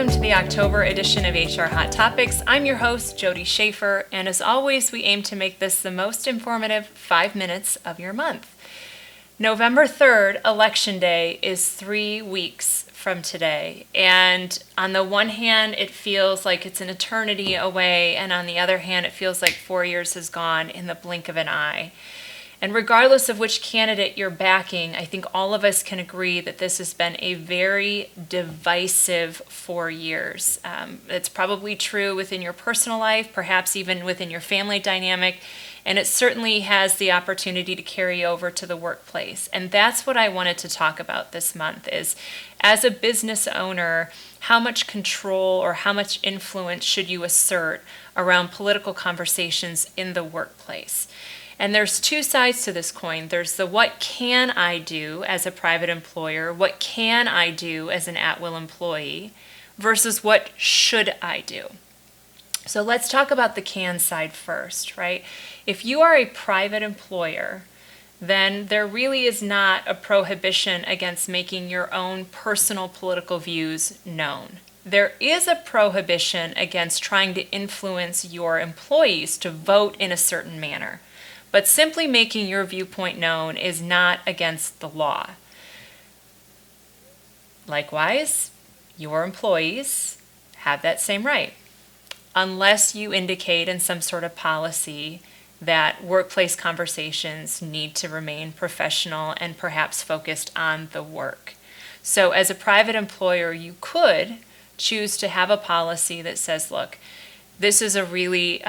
welcome to the October edition of HR Hot Topics. I'm your host, Jody Schaefer, and as always, we aim to make this the most informative 5 minutes of your month. November 3rd, Election Day, is 3 weeks from today, and on the one hand, it feels like it's an eternity away, and on the other hand, it feels like 4 years has gone in the blink of an eye. And regardless of which candidate you're backing, I think all of us can agree that this has been a very divisive 4 years. It's probably true within your personal life, perhaps even within your family dynamic, and it certainly has the opportunity to carry over to the workplace. And that's what I wanted to talk about this month is, as a business owner, how much control or how much influence should you assert around political conversations in the workplace? And there's two sides to this coin. There's the what can I do as a private employer, what can I do as an at-will employee, versus what should I do. So let's talk about the can side first, right? If you are a private employer, then there really is not a prohibition against making your own personal political views known. There is a prohibition against trying to influence your employees to vote in a certain manner. But simply making your viewpoint known is not against the law. Likewise, your employees have that same right, unless you indicate in some sort of policy that workplace conversations need to remain professional and perhaps focused on the work. So as a private employer, you could choose to have a policy that says, look, this is a really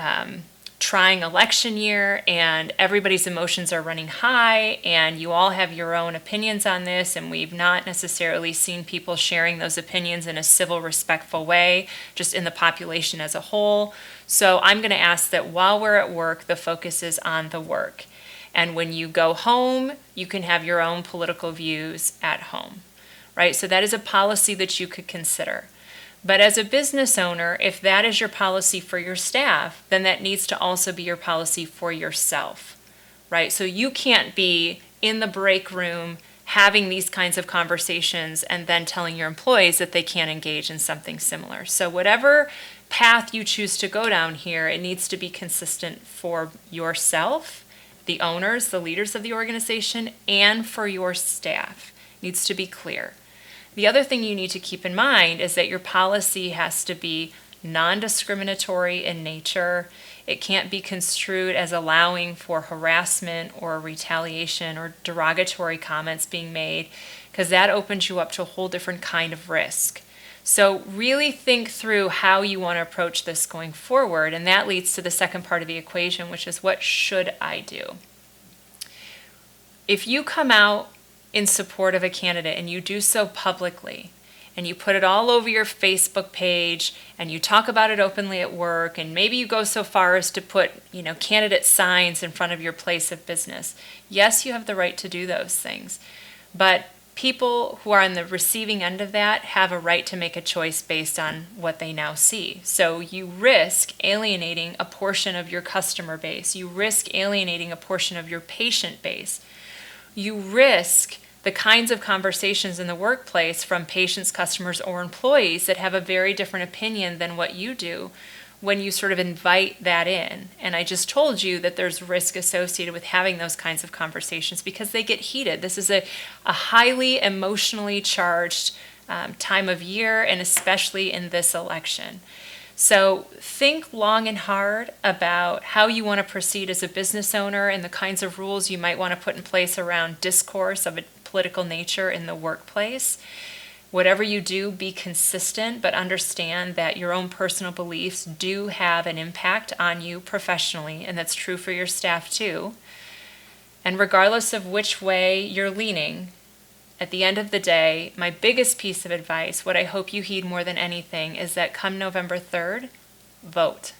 trying election year and everybody's emotions are running high and you all have your own opinions on this, and we've not necessarily seen people sharing those opinions in a civil, respectful way just in the population as a whole. So I'm going to ask that while we're at work, the focus is on the work. And when you go home, you can have your own political views at home, right? So that is a policy that you could consider. But as a business owner, if that is your policy for your staff, then that needs to also be your policy for yourself, right? So you can't be in the break room having these kinds of conversations and then telling your employees that they can't engage in something similar. So whatever path you choose to go down here, it needs to be consistent for yourself, the owners, the leaders of the organization, and for your staff. It needs to be clear. The other thing you need to keep in mind is that your policy has to be non-discriminatory in nature. It can't be construed as allowing for harassment or retaliation or derogatory comments being made, because that opens you up to a whole different kind of risk. So really think through how you want to approach this going forward, and that leads to the second part of the equation, which is what should I do? If you come out in support of a candidate and you do so publicly and you put it all over your Facebook page and you talk about it openly at work, and maybe you go so far as to put, candidate signs in front of your place of business. Yes, you have the right to do those things, but people who are on the receiving end of that have a right to make a choice based on what they now see. So you risk alienating a portion of your customer base. You risk alienating a portion of your patient base. You risk the kinds of conversations in the workplace from patients, customers, or employees that have a very different opinion than what you do when you sort of invite that in. And I just told you that there's risk associated with having those kinds of conversations because they get heated. This is a highly emotionally charged time of year, and especially in this election. So think long and hard about how you want to proceed as a business owner and the kinds of rules you might want to put in place around discourse of a political nature in the workplace. Whatever you do, be consistent, but understand that your own personal beliefs do have an impact on you professionally, and that's true for your staff too. And regardless of which way you're leaning, at the end of the day, my biggest piece of advice, what I hope you heed more than anything, is that come November 3rd, vote.